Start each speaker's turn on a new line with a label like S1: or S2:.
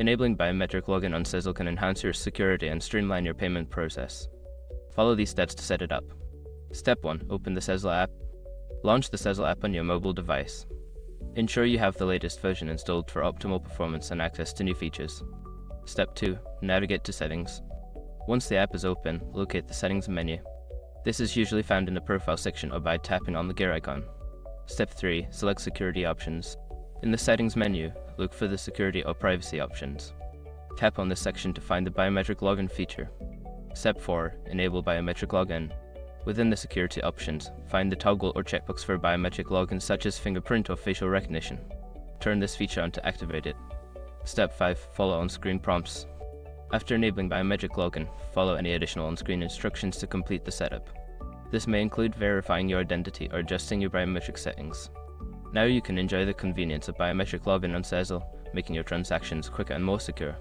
S1: Enabling biometric login on Sezzle can enhance your security and streamline your payment process. Follow these steps to set it up. Step 1. Open the Sezzle app. Launch the Sezzle app on your mobile device. Ensure you have the latest version installed for optimal performance and access to new features. Step 2. Navigate to Settings. Once the app is open, locate the Settings menu. This is usually found in the Profile section or by tapping on the gear icon. Step 3. Select Security Options. In the Settings menu, look for the Security or Privacy options. Tap on this section to find the Biometric Login feature. Step 4. Enable Biometric Login. Within the Security options, find the toggle or checkbox for biometric login such as fingerprint or facial recognition. Turn this feature on to activate it. Step 5. Follow on-screen prompts. After enabling biometric login, follow any additional on-screen instructions to complete the setup. This may include verifying your identity or adjusting your biometric settings. Now you can enjoy the convenience of biometric login on Sezzle, making your transactions quicker and more secure.